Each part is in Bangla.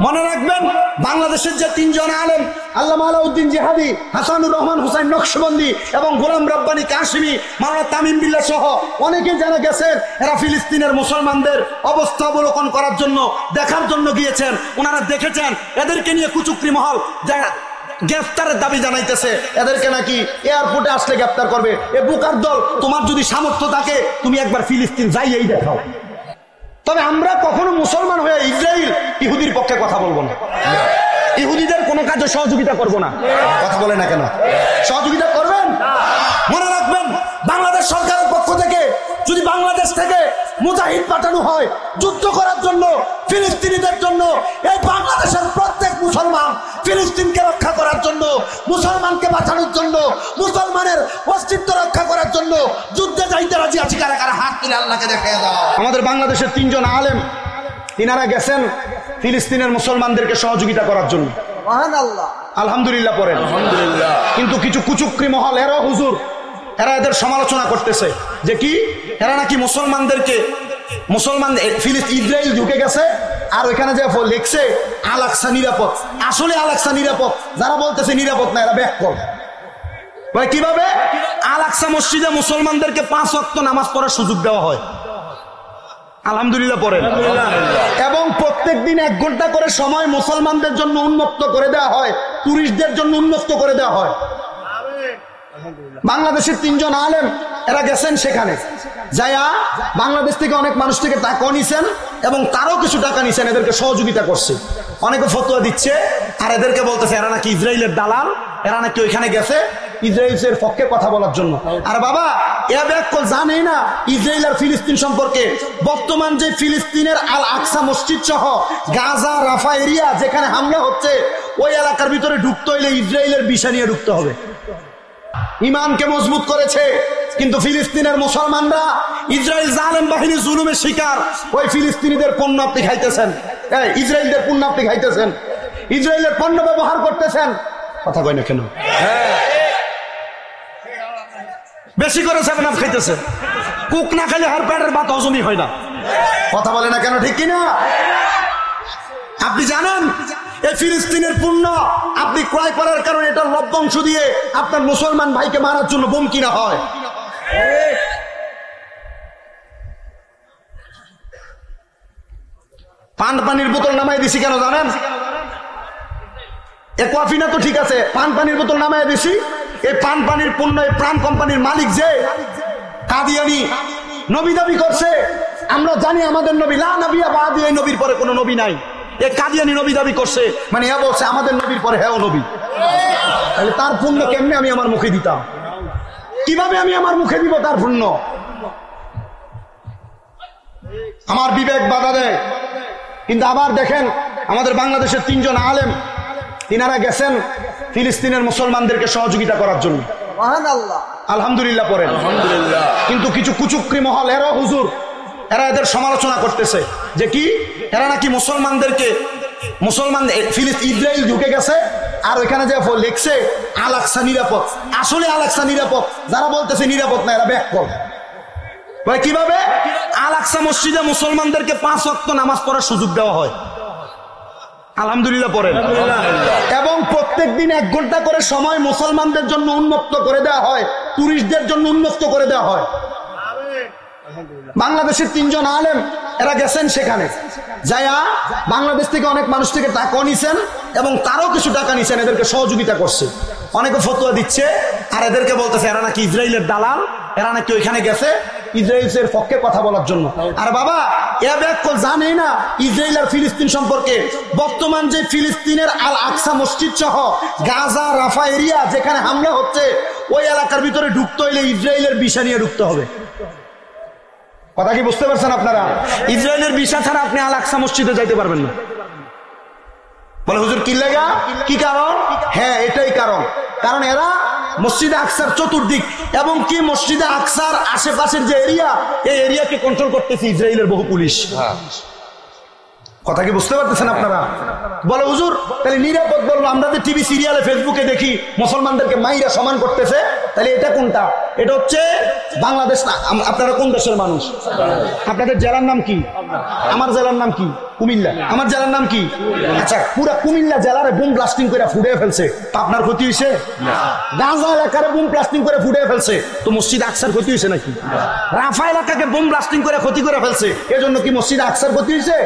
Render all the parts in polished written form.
মনে রাখবেন, বাংলাদেশের যে তিনজন আলেম, আল্লামা আলাউদ্দিন জিহাদি, হাসানুর রহমান হুসাইন নকশবন্দি এবং গোলাম রব্বানী কাশিমি, মাওলানা তামিম বিল্লাহ সহ অনেকে যারা গেছেন, এরা ফিলিস্তিনের মুসলমানদের অবস্থা অবলোকন করার জন্য, দেখার জন্য গিয়েছেন। ওনারা দেখেছেন এদেরকে নিয়ে কুচুকরি মহল গ্রেফতারের দাবি জানাইতেছে, এদেরকে নাকি এয়ারপোর্টে আসলে গ্রেফতার করবে। এ বুকার দল, তোমার যদি সামর্থ্য থাকে তুমি একবার ফিলিস্তিন যাইয়েই দেখাও। তবে আমরা কখনো মুসলমান হয়ে ইসরায়েল ইহুদির পক্ষে কথা বলবো না, ইহুদিদের কোনো কাজে সহযোগিতা করব না। কথা বলে না কেন? সহযোগিতা করবেন? মনে রাখবেন, বাংলাদেশ সরকারের পক্ষ থেকে যদি বাংলাদেশ থেকে মুজাহিদ পাঠানো হয় যুদ্ধ করার জন্য, ফিলিস্তিনিদের জন্য, এই বাংলাদেশের প্রত্যেক মুসলমান ফিলিস্তিনকে রক্ষা করার জন্য, মুসলমানকে বাঁচানোর জন্য, মুসলমানের অস্তিত্ব রক্ষা করার জন্য যুদ্ধে যাইতে রাজি আছি। কারা কারা হাত তুলে আল্লাহকে দেখিয়ে দাও। আমাদের বাংলাদেশের তিনজন আলেম, তিনারা গেছেন ফিলিস্তিনের মুসলমানদেরকে সহযোগিতা করার জন্য। আলহামদুলিল্লাহ পড়েন। আলহামদুলিল্লাহ। কিন্তু কিছু কুচুকরি মহল, এরা হুজুর, এরা এদের সমালোচনা করতেছে যে কি এরা নাকি মুসলমানদেরকে, মুসলমান ইসরায়েল ঢুকে গেছে আর ওইখানে যে লিখছে আল আকসা নিরাপদ। আসলে আল আকসা নিরাপদ, যারা বলতেছে নিরাপদ না এরা ব্যাক কর। কিভাবে? আল আকসা মসজিদে মুসলমানদেরকে 5 ওয়াক্ত নামাজ পড়ার সুযোগ দেওয়া হয়। আলহামদুলিল্লাহ পড়েন। এবং প্রত্যেক দিন 1 ঘন্টা করে সময় মুসলমানদের জন্য উন্মুক্ত করে দেওয়া হয়, টুরিস্টদের জন্য উন্মুক্ত করে দেওয়া হয়। বাংলাদেশের তিনজন আলেম এরা গেছেন সেখানে, যায়া বাংলাদেশ থেকে অনেক মানুষ থেকে টাকা নিছেন এবং তারও কিছু টাকা নিছেন, এদেরকে সহযোগিতা করছে। অনেকে ফতোয়া দিচ্ছে আর এদেরকে বলতেছে এরা নাকি ইসরায়েলের দালাল, এরা নাকি ওইখানে গেছে ইসরায়েলের পক্ষে কথা বলার জন্য। আর বাবা, এ ব্যাখ্যা জানেই না ইসরায়েল আর ফিলিস্তিন সম্পর্কে। বর্তমান যে ফিলিস্তিনের আল আকসা মসজিদ সহ গাজা রাফা এরিয়া যেখানে হামলা হচ্ছে, ওই এলাকার ভিতরে ঢুকতে হইলে ইসরায়েলের ভিসা নিয়ে ঢুকতে হবে। ইমানকে মজবুত করেছে, কিন্তু ফিলিস্তিনের মুসলমানরা ইসরায়েল জালেম বাহিনী জুলুমের শিকার। ওই ফিলিস্তিনিদের পণ্য আপনি খাইতেছেন, ইসরায়েলদের পণ্য আপনি খাইতেছেন, ইসরায়েলের পণ্য ব্যবহার করতেছেন। কথা কয় না কেন? বেশি করে 7 আপ খাইতেছেন, কুক না খেলে হার পেটের ভাত হজমই হয় না। কথা বলে না কেন? ঠিক কিনা? আপনি জানেন এই ফিলিস্তিনের পণ্য আপনি ক্রয় করার কারণে এটা লভ্যাংশ দিয়ে আপনার মুসলমান ভাইকে মারার জন্য বোম কিনা হয়। পানির বোতল নামাই দিছি কেন জানেন? একোয়াফিনা তো ঠিক আছে, পানির বোতল নামাই দিছি। এই পানির পণ্য প্রাণ কোম্পানির মালিক যে কাদিয়ানি নবী দাবি করছে, আমরা জানি আমাদের নবী লা নবিয়া বাদি, এই নবীর পরে কোনো নবী নাই। এই কাদিয়ানি নবী দাবি করছে, মানে হ্যাঁ বলছে আমাদের নবীর পরে হ্যাঁ নবী। তাহলে তার পুণ্য কেমনে আমি আমার মুখে দিতাম? কিভাবে আমি আমার মুখে দিব তার পুণ্য? আমার বিবেক বাধা দেয়। কিন্তু আবার দেখেন, আমাদের বাংলাদেশের তিনজন আলেম, তিনারা গেছেন ফিলিস্তিনের মুসলমানদেরকে সহযোগিতা করার জন্য। আলহামদুলিল্লাহ পড়েন। আলহামদুলিল্লাহ। কিন্তু কিছু কুচুকরি মহল, এরা হুজুর, এরা এদের সমালোচনা করতেছে যে কি এরা নাকি মুসলমানদেরকে, ইসরায়েল ঢুকে গেছে আর ওইখানে যে লিখছে আল আকসা নিরাপদ। আসলে আল আকসা নিরাপদ, যারা বলতেছে নিরাপদ না এরা ব্যাক কর। কিভাবে? আল আকসা মসজিদে মুসলমানদেরকে 5 ওয়াক্ত নামাজ পড়ার সুযোগ দেওয়া হয়। আলহামদুলিল্লাহ পড়েন। এবং প্রত্যেক দিন 1 ঘন্টা করে সময় মুসলমানদের জন্য উন্মুক্ত করে দেওয়া হয়, টুরিস্টদের জন্য উন্মুক্ত করে দেওয়া হয়। বাংলাদেশের তিনজন আলেম এরা গেছেন সেখানে, যায়া বাংলাদেশ থেকে অনেক মানুষ থেকে টাকা নিছেন এবং তারও কিছু টাকা নিছেন, এদেরকে সহযোগিতা করছে। অনেকে ফতোয়া দিচ্ছে আর এদেরকে বলতেছে এরা নাকি ইসরায়েলের দালাল, এরা নাকি ওইখানে গেছে ইসরায়েলের পক্ষে কথা বলার জন্য। আর বাবা, এ ব্যাখ্যা জানেই না ইসরায়েল আর ফিলিস্তিন সম্পর্কে। বর্তমান যে ফিলিস্তিনের আল আকসা মসজিদ সহ গাজা রাফা এরিয়া যেখানে হামলা হচ্ছে, ওই এলাকার ভিতরে ঢুকতে হইলে ইসরায়েলের ভিসা নিয়ে ঢুকতে হবে। কথা কি বুঝতে পারছেন আপনারা? ইসরায়েলের ভিসা ছাড়া আপনি আল আকসা মসজিদে যাইতে পারবেন না। বলে হুজুর কি লাগা, কি কারণ? হ্যাঁ, এটাই কারণ। কারণ এরা মসজিদে আকসার চতুর্দিক এবং কি মসজিদে আকসার আশেপাশের যে এরিয়া, এই এরিয়াকে কন্ট্রোল করতেছে ইসরায়েলের বহু পুলিশ। কথা কি বুঝতে পারতেছেন আপনারা? বলে হুজুর তাহলে নিরাপদ বলবো, আমরা যে টিভি সিরিয়ালে ফেসবুকে দেখি মুসলমানদেরকে মাইরা সমান করতেছে, তাহলে এটা কোনটা? এটা হচ্ছে বাংলাদেশ না। আপনারা কোন দেশের মানুষ? আপনাদের জেলার নাম কি? আমার জেলার নাম কি? কুমিল্লা। আমার জেলার নাম কি? আচ্ছা, পুরা কুমিল্লা জেলারে বুম ব্লাস্টিং করে ফুটিয়ে ফেলছে, আপনার ক্ষতি হয়েছে? গাজা এলাকারে বুম ব্লাস্টিং করে ফুটিয়ে ফেলছে, তো মসজিদ আকসার ক্ষতি হয়েছে নাকি? রাফা এলাকাকে বুম ব্লাস্টিং করে ক্ষতি করে ফেলছে, এজন্য কি মসজিদ আকসার ক্ষতি হয়েছে?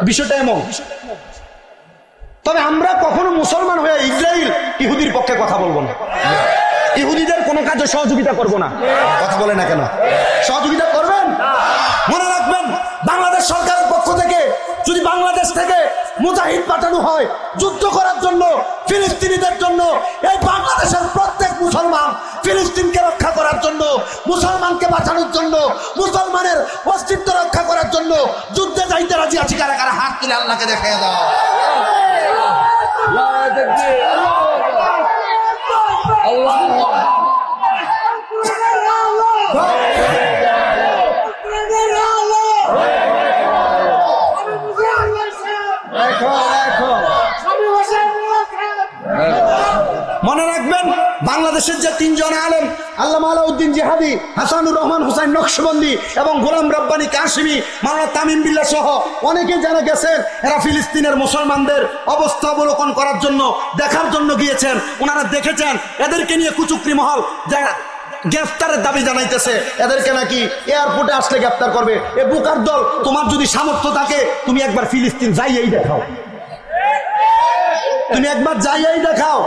বিষয়টা এমন। তবে আমরা কখনো মুসলমান হয়ে ইসরায়েল ইহুদির পক্ষে কথা বলবো না, ইহুদিদের কোনো কাজে সহযোগিতা করব না। কথা বলে না কেন? সহযোগিতা করবেন? মনে রাখবেন, বাংলাদেশ সরকারের পক্ষ থেকে যদি বাংলাদেশ থেকে মুজাহিদ পাঠানো হয় যুদ্ধ করার জন্য ফিলিস্তিনিদের জন্য, এই বাংলাদেশের প্রত্যেক মুসলমান ফিলিস্তিনকে রক্ষা করার জন্য, মুসলমানকে বাঁচানোর জন্য, মুসলমানের অস্তিত্ব রক্ষা করার জন্য যুদ্ধে যাইতে রাজি আছি। কারা কারা হাত তুলে আল্লাহকে দেখাইয়া দাও। মনে রাখবেন, বাংলাদেশের যে তিনজন আলেম, আল্লামা আলাউদ্দিন জিহাদি, হাসানুর রহমান হুসাইন নকশবন্দি এবং গোলাম রব্বানী কাশিমি, মাওলানা তামিম বিল্লাহ সহ অনেকে যারা গেছেন, এরা ফিলিস্তিনের মুসলমানদের অবস্থা অবলোকন করার জন্য, দেখার জন্য গিয়েছেন। ওনারা দেখেছেন এদেরকে নিয়ে কুচুকরি মহল গ্রেফতারের দাবি জানাইতেছে, এদেরকে নাকি এয়ারপোর্টে আসলে গ্রেফতার করবে। এ বুকার দল, তোমার যদি সামর্থ্য থাকে তুমি একবার ফিলিস্তিন যাইয়েই দেখাও, তুমি একবার যাইয়েই দেখাও।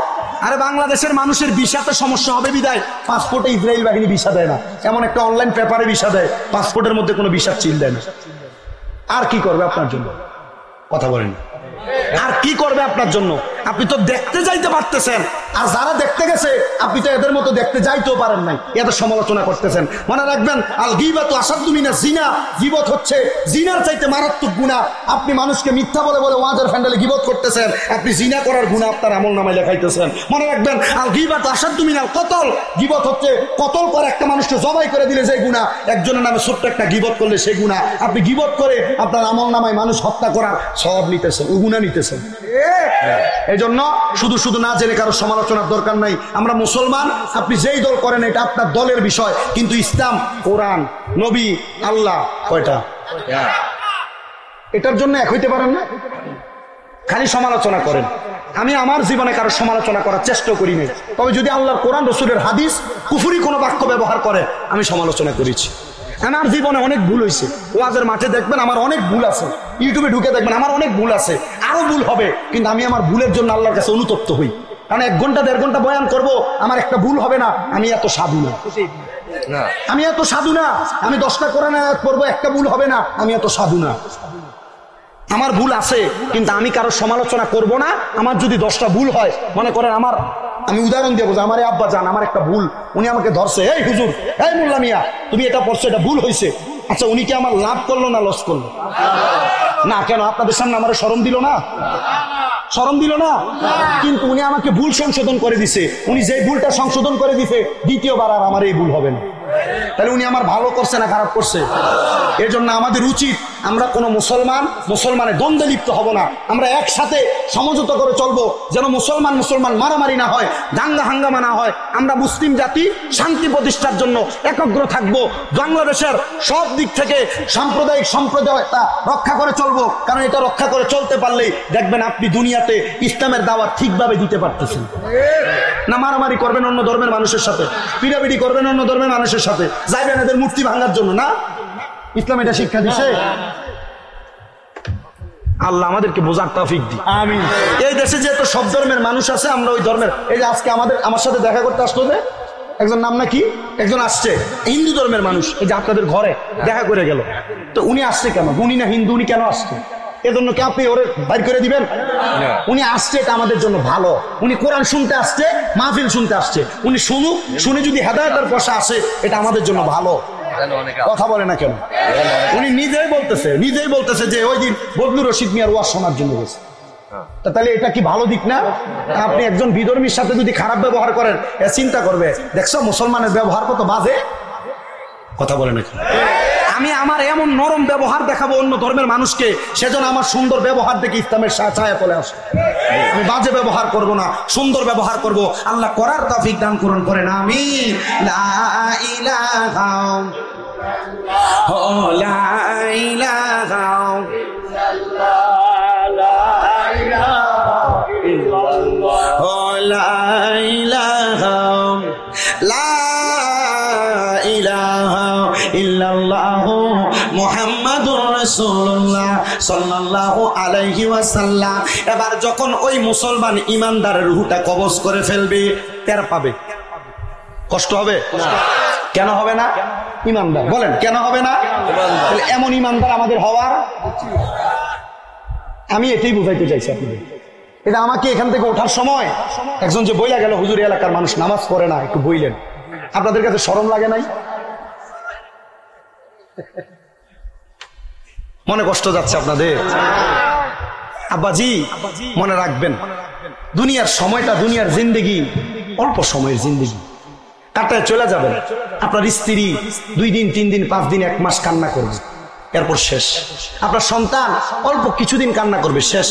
আরে বাংলাদেশের মানুষের ভিসাতে সমস্যা হবে বিদায় পাসপোর্টে ইসরায়েল বাহিনী ভিসা দেয় না, এমন একটা অনলাইন পেপারে ভিসা দেয়, পাসপোর্টের মধ্যে কোনো ভিসার চিহ্ন দেয় না। আর কি করবে আপনার জন্য? কথা বলেন, আর কি করবে আপনার জন্য? আপনি তো দেখতে যাইতে পারতেছেন, আর যারা দেখতে গেছে আপনি তো এদের মতো দেখতে যাইতেও পারেন নাই, এদের সমালোচনা করতেছেন। মনে রাখবেন, আল গীবাতু আসাদ্দু মিনাজ জিনা, গীবত হচ্ছে জিনার চাইতে মারাত্মক গুনাহ। আপনি মানুষকে মিথ্যা বলে বলে ওয়াজের ফ্যান্ডেলে গীবত করতেছেন, আপনি জিনা করার গুনাহ আপনার আমলনামায় লেখাইতেছেন। মনে রাখবেন, আল গীবাতু আসাদ্দু মিনাল কতল, গীবত হচ্ছে কতল করে একটা মানুষকে জবাই করে দিলে যে গুনাহ, একজনের নামে ছোট্ট একটা গীবত করলে সেই গুনাহ। আপনি গীবত করে আপনার আমলনামায় মানুষ হত্যা করার সওয়াব নিতেছেন, ও গুনাহ নিতেছেন। এই জন্য শুধু শুধু না জেনে কারো সমালোচনার দরকার নাই। আমরা মুসলমান, আপনি যেই দল করেন এটা আপনার দলের বিষয়, কিন্তু ইসলাম, কোরআন, নবী, আল্লাহ কয়টা? এটার জন্য এক হইতে পারেন না, খালি সমালোচনা করেন। আমি আমার জীবনে কারো সমালোচনা করার চেষ্টা করি নাই, তবে যদি আল্লাহর কোরআন রসুলের হাদিস কুফরি কোনো বাক্য ব্যবহার করে আমি সমালোচনা করেছি। আমার জীবনে অনেক ভুল হয়েছে, ওয়াজের মাঠে দেখবেন আমার অনেক ভুল আছে, ইউটিউবে ঢুকে দেখবেন আমার অনেক ভুল আছে, আরো ভুল হবে, কিন্তু আমি আমার ভুলের জন্য আল্লাহর কাছে অনুতপ্ত হই। কারণ 1 ঘন্টা 1.5 ঘন্টা বয়ান করব, আমার একটা ভুল হবে না, আমি এত সাধু না, আমি এত সাধু না। আমি 10টা কোরআন আয়াত পড়বো, একটা ভুল হবে না, আমি এত সাধু না। আমার ভুল আছে, কিন্তু আমি কারো সমালোচনা করব না। আমার যদি 10টা ভুল হয়, মনে করেন আমার, আমি উদাহরণ দিয়ে বোঝা, আমার আব্বা জান আমার একটা ভুল, উনি আমাকে ধরছে, এই হুজুর, এই মোল্লা মিয়া তুমি এটা পড়ছো, এটা ভুল হয়েছে। আচ্ছা, উনি কি আমার লাভ করলো না লস করলো? না। কেন? আপনাদের সামনে আমার শরম দিল না? শরম দিল না? কিন্তু উনি আমাকে ভুল সংশোধন করে দিছে। উনি যে ভুলটা সংশোধন করে দিছে, দ্বিতীয়বার আর আমার এই ভুল হবে না। তাহলে উনি আমার ভালো করছে না খারাপ করছে? এর জন্য আমাদের উচিত, আমরা কোনো মুসলমানের দ্বন্দ্বে লিপ্ত হব না, আমরা একসাথে সমঝোতা করে চলবো, যেন মুসলমান মারামারি না হয়, দাঙ্গা হাঙ্গামা না হয়। আমরা মুসলিম জাতি শান্তি প্রতিষ্ঠার জন্য একগ্র থাকবো, বাংলাদেশের সব দিক থেকে সাম্প্রদায়িক সম্প্রদায়তা রক্ষা করে চলবো। কারণ এটা রক্ষা করে চলতে পারলেই দেখবেন আপনি দুনিয়াতে ইসলামের দাওয়াত ঠিকভাবে দিতে পারতেছেন না। মারামারি করবেন অন্য ধর্মের মানুষের সাথে, পিড়াপিড়ি করবেন অন্য ধর্মের মানুষের সাথে, যাইবেন এদের মূর্তি ভাঙার জন্য না। ইসলাম এটা শিক্ষা দিছে। আল্লাহ আমাদেরকে বোঝার তৌফিক দিন। আমিন। এই দেশে যেহেতু সব ধর্মের মানুষ আছে, আমরা ওই ধর্মের, এই যে আজকে আমার সাথে দেখা করতে আসলো যে একজন, নাম নাকি, একজন আসছে হিন্দু ধর্মের মানুষ, এই যে আপনাদের ঘরে দেখা করে গেল, তো উনি আসছে কেন? উনি না হিন্দু, উনি কেন আসছে? এজন্য কি আপনি ওরে বাইর করে দিবেন? উনি আসছে, এটা আমাদের জন্য ভালো। উনি কোরআন শুনতে আসছে, মাহফিল শুনতে আসছে, উনি শুনুক, শুনে যদি হেদায়েতের পয়সা আসে, এটা আমাদের জন্য ভালো। কথা বলে না কেন? উনি নিজেই বলতেছে যে ওই দিন বদলুর রশিদ মিয়ার ওয়াজ শোনার জন্য গেছে। তাহলে এটা কি ভালো দিক না? আপনি একজন বিধর্মীর সাথে যদি খারাপ ব্যবহার করেন, চিন্তা করবে, দেখছো মুসলমানের ব্যবহার কত বাজে। কথা বলে না কেন? আমি আমার এমন নরম ব্যবহার দেখাবো অন্য ধর্মের মানুষকে, সেজন্য আমার সুন্দর ব্যবহার দেখে ইসলামের ছায়া চলে আসে। আমি বাজে ব্যবহার করব না, সুন্দর ব্যবহার করব। আল্লাহ করার তৌফিক দান করুন, করেন আমিন। লা ইলাহা লা ইলাহা ইল্লাল্লাহু মুহাম্মাদুর রাসূলুল্লাহ সাল্লাল্লাহু আলাইহি ওয়াসাল্লাম। এবার যখন ওই মুসলমান ইমানদারের রূহটা কবজ করে ফেলবে, টের পাবে। কষ্ট হবে না? কেন হবে না? ইমানদার, বলেন কেন হবে না? এমন ইমানদার আমাদের হওয়ার, আমি এটাই বুঝাইতে চাইছি আপনাদের। এটা আমাকে এখান থেকে ওঠার সময় একজন যে বইলা গেল, হুজুর এলাকার মানুষ নামাজ পড়ে না, একটু বইলেন, আপনাদের কাছে শরম লাগে নাই? মনে কষ্ট যাচ্ছে আপনাদের? আব্বাজি মনে রাখবেন, দুনিয়ার সময়টা, দুনিয়ার জিন্দেগি অল্প সময়ের জিন্দেগি, কাটায় চলে যাবেন। আপনার স্ত্রী 2 দিন 3 দিন 5 দিন 1 মাস কান্না করবে, এরপর শেষ। আপনার সন্তান অল্প কিছুদিন কান্না করবে, শেষ।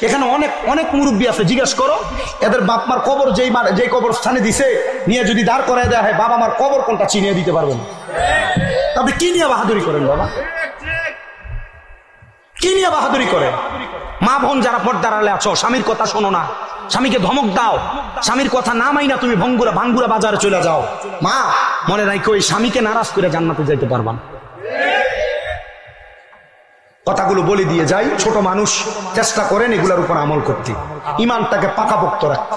এখানে অনেক অনেক মুরব্বী আছে, জিজ্ঞাসা করো এদের বাপ মার কবর যেই কবরস্থানে দিছে নিয়ে যদি দাঁড় করায় দেওয়া হয়, বাবা মার কবর কোনটা চিনিয়ে দিতে পারবেন? আপনি কি নিয়ে বাহাদুরি করেন বাবা? কি নিয়ে বাহাদুরি করেন? মা বোন যারা পর্দার আড়ালে আছো, স্বামীর কথা শোনো না, স্বামীকে ধমক দাও, স্বামীর কথা না মাইনা তুমি ভাঙ্গুরা বাজারে চলে যাও। মা মনে রাখো, ওই স্বামীকে নারাজ করে জান্নাতে যাইতে পারবা না। কথাগুলো বলে দিয়ে যাই, ছোট মানুষ চেষ্টা করেন এগুলোর উপর আমল করতে, ইমানটাকে পাকাপোক্ত রাখতে।